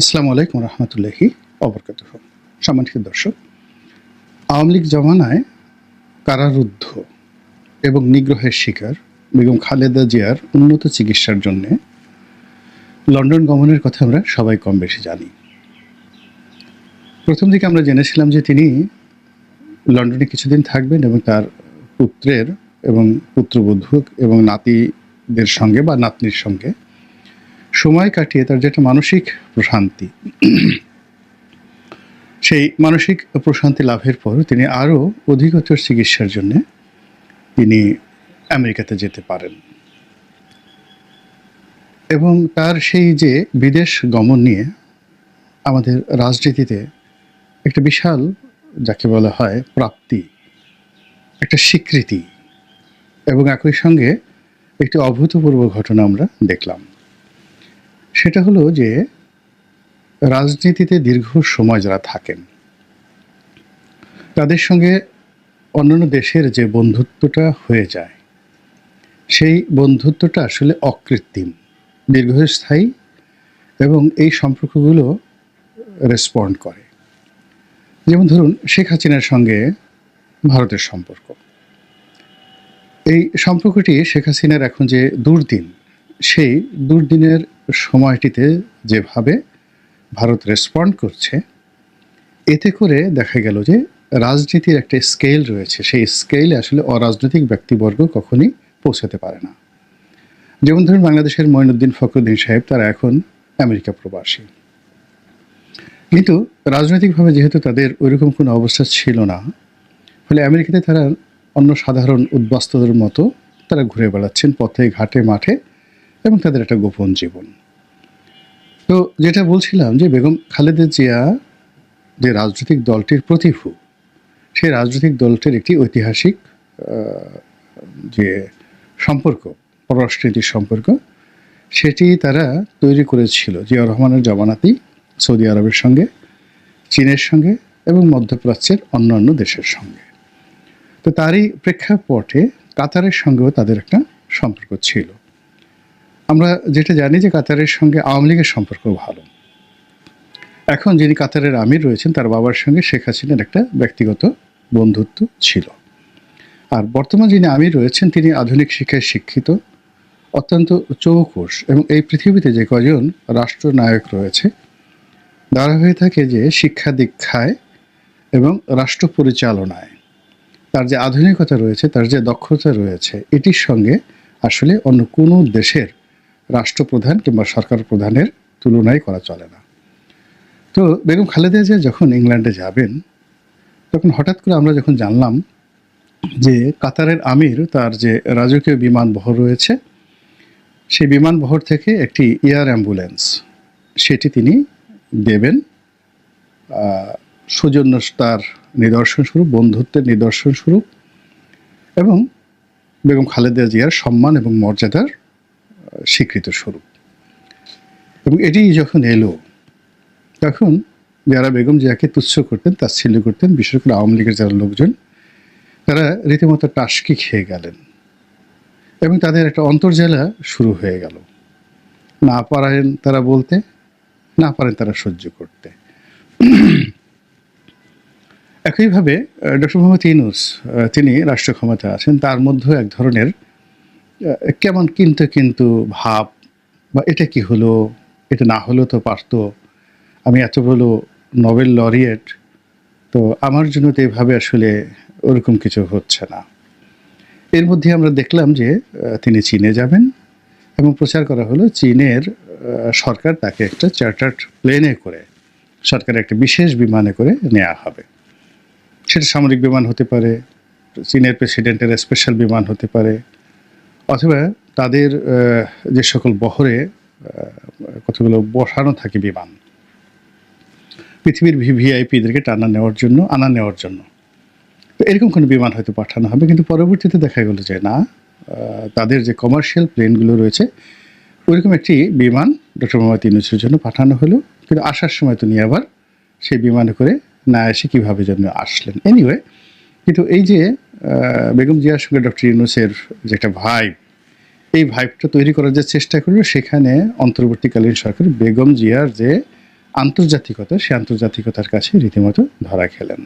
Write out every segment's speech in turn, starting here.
আসসালামু আলাইকুম রহমতুল্লাহি অবরকাতুহ। সম্মানিত দর্শক, আওয়ামী লীগ জমানায় কারারুদ্ধ এবং নিগ্রহের শিকার বেগম খালেদা জিয়ার উন্নত চিকিৎসার জন্যে লন্ডন গমনের কথা আমরা সবাই কম বেশি জানি। প্রথম দিকে আমরা জেনেছিলাম যে তিনি লন্ডনে কিছুদিন থাকবেন এবং তার পুত্রের এবং পুত্রবধূ এবং নাতিদের সঙ্গে বা নাতনির সঙ্গে সময় কাটিয়ে তার যেটা মানসিক প্রশান্তি, সেই মানসিক প্রশান্তি লাভের পর তিনি আরও অধিকতর চিকিৎসার জন্য তিনি আমেরিকাতে যেতে পারেন এবং তার সেই যে বিদেশ গমন নিয়ে আমাদের রাজনীতিতে একটা বিশাল, যাকে বলা হয় প্রাপ্তি, একটা স্বীকৃতি এবং একই সঙ্গে একটি অভূতপূর্ব ঘটনা আমরা দেখলাম। সেটা হলো যে রাজনীতিতে দীর্ঘ সময় যারা থাকেন তাদের সঙ্গে অন্যান্য দেশের যে বন্ধুত্বটা হয়ে যায়, সেই বন্ধুত্বটা আসলে অকৃত্রিম, দীর্ঘস্থায়ী এবং এই সম্পর্কগুলো রেসপন্ড করে। যেমন ধরুন শেখ হাসিনার সঙ্গে ভারতের সম্পর্ক, এই সম্পর্কটি শেখ হাসিনার এখন যে দুর্দিন, সেই দুর্দিনের সময়টিতে যেভাবে ভারত রেসপন্ড করছে, এতে করে দেখা গেল যে রাজনীতির একটা স্কেল রয়েছে, সেই স্কেলে আসলে অরাজনৈতিক ব্যক্তিবর্গ কখনই পৌঁছাতে পারে না। যেমন ধরুন বাংলাদেশের মঈনুদ্দিন ফখরুদ্দিন সাহেব, তারা এখন আমেরিকা প্রবাসী, কিন্তু রাজনৈতিকভাবে যেহেতু তাদের ওইরকম কোনো অবস্থা ছিল না, ফলে আমেরিকাতে তারা অন্য সাধারণ উদ্বাস্তুদের মতো তারা ঘুরে বেড়াচ্ছেন পথে ঘাটে মাঠে এবং তাদের একটা গোপন জীবন। তো যেটা বলছিলাম যে বেগম খালেদা জিয়া যে রাজনৈতিক দলটির প্রতিভূ, সেই রাজনৈতিক দলটির একটি ঐতিহাসিক যে সম্পর্ক, পররাষ্ট্রনীতির সম্পর্ক, সেটি তারা তৈরি করেছিল জিয়াউর রহমানের জমানাতেই সৌদি আরবের সঙ্গে, চীনের সঙ্গে এবং মধ্যপ্রাচ্যের অন্যান্য দেশের সঙ্গে। তো তারই প্রেক্ষাপটে কাতারের সঙ্গেও তাদের একটা সম্পর্ক ছিল। আমরা যেটা জানি যে কাতারের সঙ্গে আওয়ামী লীগের সম্পর্ক ভালো। এখন যিনি কাতারের আমির রয়েছেন, তার বাবার সঙ্গে শেখ হাসিনার একটা ব্যক্তিগত বন্ধুত্ব ছিল। আর বর্তমান যিনি আমির রয়েছেন, তিনি আধুনিক শিক্ষায় শিক্ষিত, অত্যন্ত চৌকুশ এবং এই পৃথিবীতে যে কজন রাষ্ট্রনায়ক রয়েছে তারা হয়ে থাকে যে শিক্ষা দীক্ষায় এবং রাষ্ট্র পরিচালনায় তার যে আধুনিকতা রয়েছে, তার যে দক্ষতা রয়েছে, এটির সঙ্গে আসলে অন্য কোনো দেশের রাষ্ট্রপ্রধান কিংবা সরকার প্রধানের তুলনাই করা চলে না। তো বেগম খালেদা জিয়া যখন ইংল্যান্ডে যাবেন, তখন হঠাৎ করে আমরা যখন জানলাম যে কাতারের আমির তার যে রাজকীয় বিমানবহর রয়েছে, সেই বিমানবহর থেকে একটি এয়ার অ্যাম্বুলেন্স সেটি তিনি দেবেন সৌজন্যতার নিদর্শন স্বরূপ, বন্ধুত্বের নিদর্শন স্বরূপ এবং বেগম খালেদা জিয়ার সম্মান এবং মর্যাদার স্বীকৃত স্বরূপ। এবং এটি যখন এলো, তখন যারা বেগম জিয়াকে তুচ্ছ করতেন, তাচ্ছিল্য করতেন, বিশেষ করে আওয়ামী লীগের যারা লোকজন, তারা রীতিমতো টাসকি খেয়ে গেলেন এবং তাদের একটা অন্তর্জেলা শুরু হয়ে গেল। না পারেন তারা বলতে, না পারেন তারা সহ্য করতে। একইভাবে ডক্টর মোহাম্মদ ইউনূস, তিনি রাষ্ট্র ক্ষমতা আছেন, তার মধ্যেও এক ধরনের কেমন কিন্তু ভাব, বা এটা কি হলো, এটা না হলেও তো পারতো, আমি এত বড় নোবেল লরিয়েট, তো আমার জন্য তো এইভাবে আসলে ওরকম কিছু হচ্ছে না। এর মধ্যে আমরা দেখলাম যে তিনি চীনে যাবেন এবং প্রচার করা হলো চীনের সরকার তাকে একটা চার্টার্ড প্লেনে করে, সরকারের একটা বিশেষ বিমানে করে নেওয়া হবে। সেটা সামরিক বিমান হতে পারে, চীনের প্রেসিডেন্টের স্পেশাল বিমান হতে পারে, অথবা তাদের যে সকল বহরে কতগুলো বসানো থাকে বিমান, পৃথিবীর ভিভিআইপিদেরকে আনা নেওয়ার জন্য, তো এরকম কোনো বিমান হয়তো পাঠানো হবে। কিন্তু পরবর্তীতে দেখা গেল যে না, তাদের যে কমার্শিয়াল প্লেনগুলো রয়েছে, ওইরকম একটি বিমান ডক্টর মোহাম্মদ ইউনূসের জন্য পাঠানো হলো। কিন্তু আসার সময় তো নিয়ে আবার সেই বিমানে করে না এসে কীভাবে যেন আসলেন। এনিওয়ে, কিন্তু এই যে বেগম জিয়ার সঙ্গে ডক্টর ইউনূসের যে একটা ভাইব, এই ভাইবটা তৈরি করার যে চেষ্টা করলো, সেখানে অন্তর্বর্তীকালীন সরকার বেগম জিয়ার যে আন্তর্জাতিকতা, সেই আন্তর্জাতিকতার কাছে রীতিমতো ধরা খেলেন।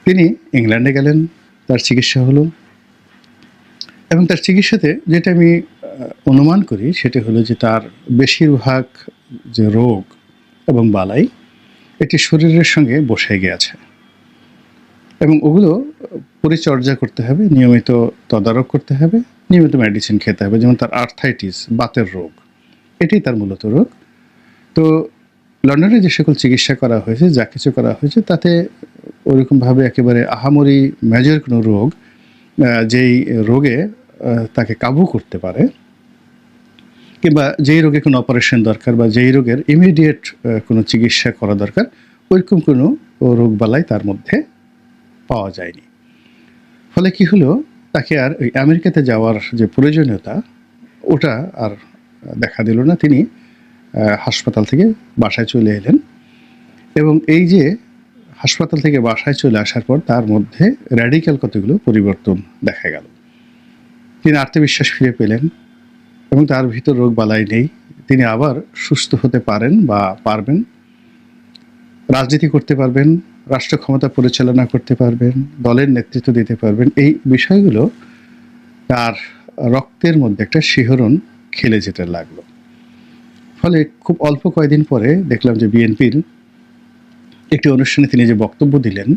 তিনি ইংল্যান্ডে গেলেন, তার চিকিৎসা হলো, এবং তার চিকিৎসাতে যেটা আমি অনুমান করি সেটা হলো যে তার বেশিরভাগ যে রোগ এবং বালাই এটি শরীরের সঙ্গে বসে গিয়েছে, এবং ওগুলো পরিচর্যা করতে হবে, নিয়মিত তদারক করতে হবে, নিয়মিত মেডিসিন খেতে হবে। যেমন তার আর্থাইটিস, বাতের রোগ, এটাই তার মূলত রোগ। তো লন্ডনে যে সকল চিকিৎসা করা হয়েছে, যা কিছু করা হয়েছে, তাতে ওরকমভাবে একেবারে আহামরি মেজর কোনো রোগ, যেই রোগে তাকে কাবু করতে পারে, কিংবা যেই রোগে কোনো অপারেশন দরকার বা যেই রোগের ইমিডিয়েট কোনো চিকিৎসা করা দরকার, ওইরকম কোনো রোগবালাই তার মধ্যে পাওয়া যায়নি। ফলে কি হলো, তাকে আর ওই আমেরিকাতে যাওয়ার যে প্রয়োজনীয়তা ওটা আর দেখা দিল না। তিনি হাসপাতাল থেকে বাসায় চলে এলেন, এবং এই যে হাসপাতাল থেকে বাসায় চলে আসার পর তার মধ্যে র্যাডিক্যাল কতগুলো পরিবর্তন দেখা গেল। তিনি আত্মবিশ্বাস ফিরে পেলেন, এবং তার ভিতর রোগ বালাই নেই। তিনি আবার সুস্থ হতে পারেন বা পারবেন, রাজনীতি করতে পারবেন, রাষ্ট্র ক্ষমতা পরিচালনা করতে পারবেন, দলের নেতৃত্ব দিতে পারবেন। এই বিষয়গুলো তার রক্তের মধ্যে একটা শিহরণ খেলে যেতে লাগলো। ফলে খুব অল্প কয়েকদিন পরে দেখলাম যে বিএনপির একটি অনুষ্ঠানে তিনি যে বক্তব্য দিলেন,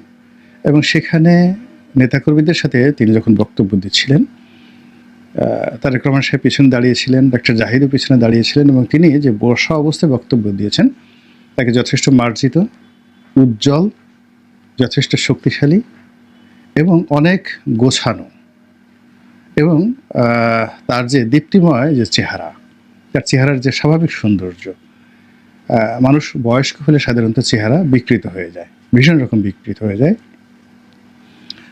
এবং সেখানে নেতাকর্মীদের সাথে তিনি যখন বক্তব্য দিচ্ছিলেন, তারেক রহমান সাহেব পিছনে দাঁড়িয়েছিলেন, ডক্টর জাহিদও পিছনে দাঁড়িয়েছিলেন, এবং তিনি যে বসা অবস্থায় বক্তব্য দিয়েছেন তাকে যথেষ্ট মার্জিত, উজ্জ্বল, যথেষ্ট শক্তিশালী এবং অনেক গোছানো, এবং তার যে দীপ্তিময় যে চেহারা, তার চেহারার যে স্বাভাবিক সৌন্দর্য, মানুষ বয়স্ক হলে সাধারণত চেহারা বিকৃত হয়ে যায়, ভীষণ রকম বিকৃত হয়ে যায়।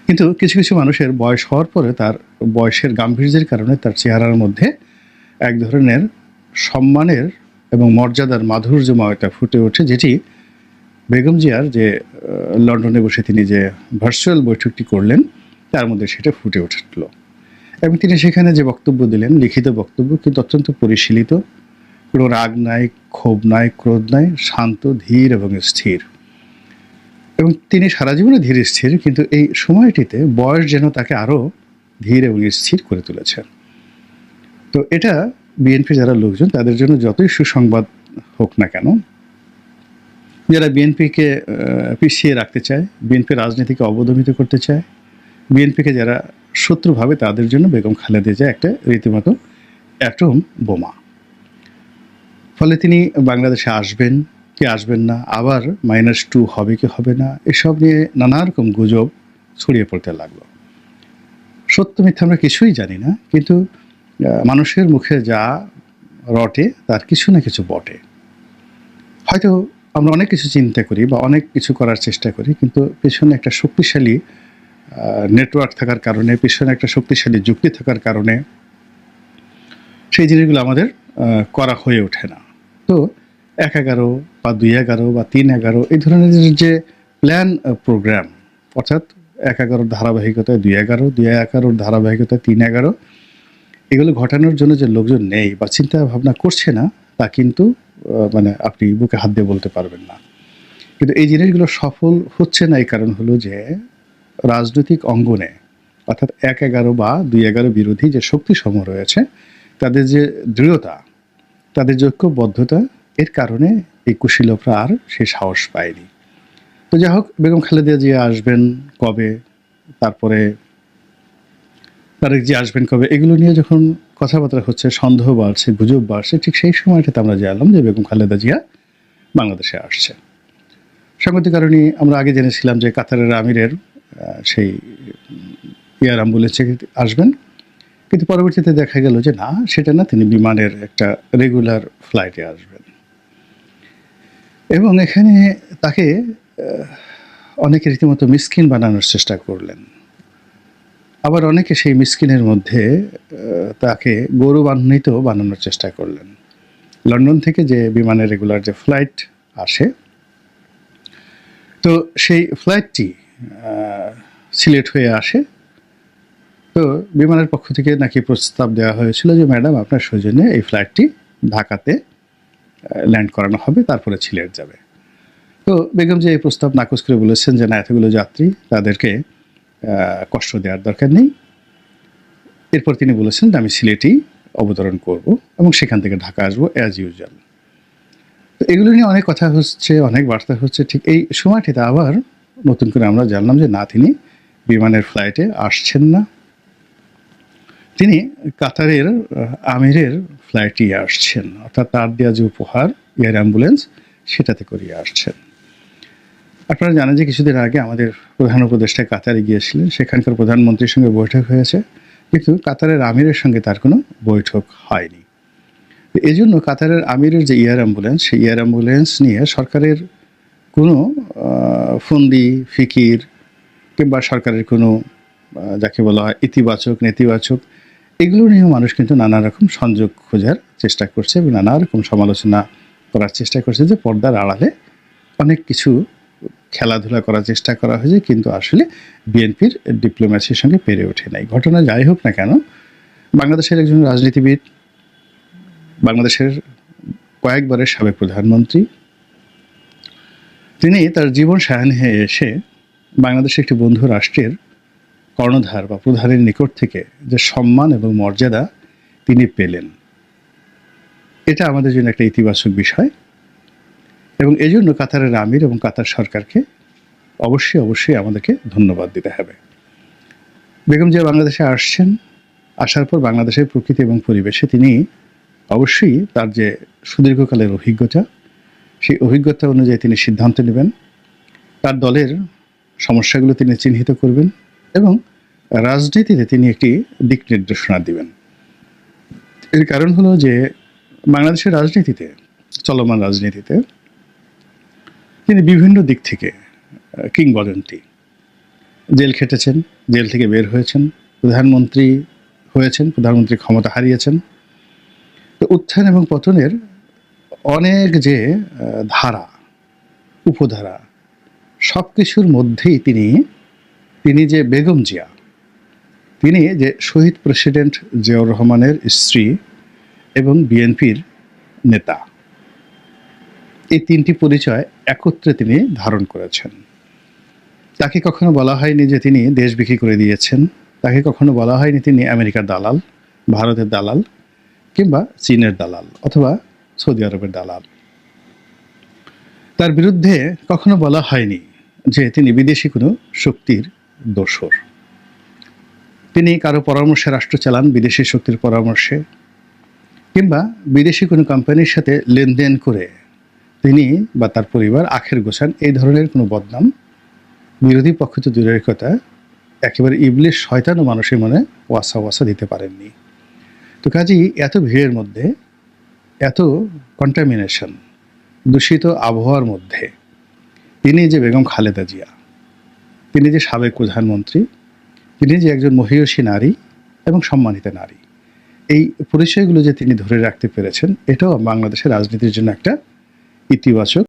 কিন্তু কিছু কিছু মানুষের বয়স হওয়ার পরে তার বয়সের গাম্ভীর্যের কারণে তার চেহারার মধ্যে এক ধরনের সম্মানের এবং মর্যাদার মাধুর্যময়তা ফুটে ওঠে, যেটি বেগম জিয়ার যে লন্ডনে বসে তিনি যে ভার্চুয়াল বৈঠকটি করলেন তার মধ্যে সেটা ফুটে উঠল। এবং তিনি সেখানে যে বক্তব্য দিলেন, লিখিত বক্তব্য, কিন্তু অত্যন্ত পরিশীলিত, কোনো রাগ নাই, ক্ষোভ নাই, ক্রোধ নাই, শান্ত, ধীর এবং স্থির। এবং তিনি সারা জীবনে ধীর স্থির, কিন্তু এই সময়টিতে বয়স যেন তাকে আরও ধীর এবং স্থির করে তুলেছে। তো এটা বিএনপি যারা লোকজন তাদের জন্য যতই সুসংবাদ হোক না কেন, যারা বিএনপিকে পিছিয়ে রাখতে চায়, বিএনপি রাজনীতিকে অবদমিত করতে চায়, বিএনপিকে যারা শত্রু ভাবে, তাদের জন্য বেগম খালেদা জিয়া একটা রীতিমতো অ্যাটম বোমা। ফলে তিনি বাংলাদেশে আসবেন কি আসবেন না, আবার -2 হবে কি হবে না, এসব নিয়ে নানা রকম গুজব ছড়িয়ে পড়তে লাগলো। সত্য মিথ্যা আমরা কিছুই জানি না, কিন্তু মানুষের মুখে যা রটে তার কিছু না কিছু বটে। হয়তো আমরা অনেক কিছু চিন্তা করি বা অনেক কিছু করার চেষ্টা করি, কিন্তু পেছনে একটা শক্তিশালী নেটওয়ার্ক থাকার কারণে, পেছনে একটা শক্তিশালী যুক্তি থাকার কারণে সেই জিনিসগুলো আমাদের করা হয়ে ওঠে না। তো 1-11 বা 2-11 বা 3-11 এই ধরনের যে প্ল্যান প্রোগ্রাম, অর্থাৎ 1-11 ধারাবাহিকতায় 2-11, 2-11 ধারাবাহিকতায় 3-11, এগুলো ঘটানোর জন্য যে লোকজন নেই বা চিন্তা ভাবনা করছে না, তা কিন্তু মানে আপনি বুকে হাত দিয়ে বলতে পারবেন না। কিন্তু এই জিনিসগুলো সফল হচ্ছে না, এই কারণ হলো যে রাজনৈতিক অঙ্গনে, অর্থাৎ 1-11 বা 2-11 বিরোধী যে শক্তিসমূহ রয়েছে, তাদের যে দৃঢ়তা, তাদের যে ঐক্যবদ্ধতা, এর কারণে এই কুশীলভরা আর সে সাহস পায়নি। তো যাই হোক, বেগম খালেদা জিয়া আসবেন কবে, তারপরে তারেক জিয়া আসবেন কবে, এগুলো নিয়ে যখন কথাবার্তা হচ্ছে, সন্দেহ বাড়ছে, গুজব বাড়ছে, ঠিক সেই সময়টাতে আমরা জানলাম যে বেগম খালেদা জিয়া বাংলাদেশে আসছে। সাংগতিক কারণে আমরা আগে জেনেছিলাম যে কাতারের আমিরের সেই এয়ার অ্যাম্বুলেন্সে আসবেন, কিন্তু পরবর্তীতে দেখা গেল যে না, সেটা না, তিনি বিমানের একটা রেগুলার ফ্লাইটে আসবেন। এবং এখানে তাকে অনেকে রীতিমতো মিসকিন বানানোর চেষ্টা করলেন, আবার অনেকে সেই মিসকিনের মধ্যে তাকে গৌরবান্বিত বানানোর চেষ্টা করলেন। লন্ডন থেকে যে বিমানের রেগুলার যে ফ্লাইট আসে, তো সেই ফ্লাইটটি সিলেট হয়ে আসে। তো বিমানের পক্ষ থেকে নাকি প্রস্তাব দেওয়া হয়েছিল যে ম্যাডাম, আপনার সৌজন্যে এই ফ্লাইটটি ঢাকাতে ল্যান্ড করানো হবে, তারপরে সিলেট যাবে। তো বেগম যে এই প্রস্তাব নাকচ করে বলেছেন যে না, এতগুলো যাত্রী তাদেরকে কষ্ট দেওয়ার দরকার নেই। এরপর তিনি বলেছেন যে আমি সিলেটেই অবতরণ করব এবং সেখান থেকে ঢাকা আসবো অ্যাজ ইউজুয়াল। তো এগুলো নিয়ে অনেক কথা হচ্ছে, অনেক বার্তা হচ্ছে। ঠিক এই সময়টিতে আবার নতুন করে আমরা জানলাম যে না, তিনি বিমানের ফ্লাইটে আসছেন না, তিনি কাতারের আমিরের ফ্লাইটে আসছেন, অর্থাৎ তার দেওয়া যে উপহার এয়ার অ্যাম্বুলেন্স সেটাতে করিয়ে আসছেন। আপনারা জানেন যে কিছুদিন আগে আমাদের প্রধান উপদেষ্টা কাতারে গিয়েছিলেন, সেখানকার প্রধানমন্ত্রীর সঙ্গে বৈঠক হয়েছে, কিন্তু কাতারের আমিরের সঙ্গে তার কোনো বৈঠক হয়নি। এই জন্য কাতারের আমিরের যে এয়ার অ্যাম্বুলেন্স, সেই এয়ার অ্যাম্বুলেন্স নিয়ে সরকারের কোনো ফন্দি ফিকির কিংবা সরকারের কোনো যাকে বলা হয় ইতিবাচক নেতিবাচক, এগুলো নিয়েও মানুষ কিন্তু নানা রকম সংযোগ খোঁজার চেষ্টা করছে এবং নানা রকম সমালোচনা করার চেষ্টা করছে যে পর্দার আড়ালে অনেক কিছু খেলাধুলা করার চেষ্টা করা হয়েছে, কিন্তু আসলে বিএনপির ডিপ্লোম্যাসির সঙ্গে পেরে ওঠে নাই। ঘটনা যাই হোক না কেন, বাংলাদেশের একজন রাজনীতিবিদ, বাংলাদেশের কয়েকবারের সাবেক প্রধানমন্ত্রী, তিনি তার জীবন সায়াহ্নে এসে বাংলাদেশের একটি বন্ধু রাষ্ট্রের কর্ণধার বা প্রধানের নিকট থেকে যে সম্মান এবং মর্যাদা তিনি পেলেন, এটা আমাদের জন্য একটা ইতিবাচক বিষয়। এবং এই জন্য কাতারের আমির এবং কাতার সরকারকে অবশ্যই আমাদেরকে ধন্যবাদ দিতে হবে। বেগম জিয়া বাংলাদেশে আসছেন, আসার পর বাংলাদেশের প্রকৃতি এবং পরিবেশে তিনি অবশ্যই তার যে সুদীর্ঘকালের অভিজ্ঞতা, সেই অভিজ্ঞতা অনুযায়ী তিনি সিদ্ধান্ত নেবেন, তার দলের সমস্যাগুলো তিনি চিহ্নিত করবেন এবং রাজনীতিতে তিনি একটি দিক নির্দেশনা দিবেন। এর কারণ হলো যে বাংলাদেশের রাজনীতিতে, চলমান রাজনীতিতে তিনি বিভিন্ন দিক থেকে কিংবদন্তি। জেল খেটেছেন, জেল থেকে বের হয়েছেন, প্রধানমন্ত্রী হয়েছেন, প্রধানমন্ত্রী ক্ষমতা হারিয়েছেন। তো উত্থান এবং পতনের অনেক যে ধারা উপধারা, সব কিছুর মধ্যেই তিনি যে বেগম জিয়া, তিনি যে শহীদ প্রেসিডেন্ট জিয়াউর রহমানের স্ত্রী এবং বিএনপির নেতা, এই তিনটি পরিচয় একত্রে তিনি ধারণ করেছেন। তাকে কখনো বলা হয়নি যে তিনি দেশ বিক্রি করে দিয়েছেন, তাকে কখনো বলা হয়নি তিনি আমেরিকার দালাল, ভারতের দালাল কিংবা চীনের দালাল অথবা সৌদি আরবের দালাল। তার বিরুদ্ধে কখনো বলা হয়নি যে তিনি বিদেশি কোনো শক্তির দোসর। তিনি কারো পরামর্শে রাষ্ট্র চালান, বিদেশি শক্তির পরামর্শে, কিংবা বিদেশি কোনো কোম্পানির সাথে লেনদেন করে তিনি বা তার পরিবার আখের গোছান, এই ধরনের কোনো বদনাম বিরোধী পক্ষ তো দূরের কথা, একেবারে ইবলিশ শয়তানও মানুষের মনে ওয়াসা দিতে পারেননি। তো কাজেই এত ভিড়ের মধ্যে, এত কন্টামিনেশন, দূষিত আবহাওয়ার মধ্যে তিনি যে বেগম খালেদা জিয়া, তিনি যে সাবেক প্রধানমন্ত্রী, তিনি যে একজন মহিয়সী নারী এবং সম্মানিত নারী, এই পরিচয়গুলো যে তিনি ধরে রাখতে পেরেছেন, এটাও বাংলাদেশের রাজনীতির জন্য একটা ইতিবাচক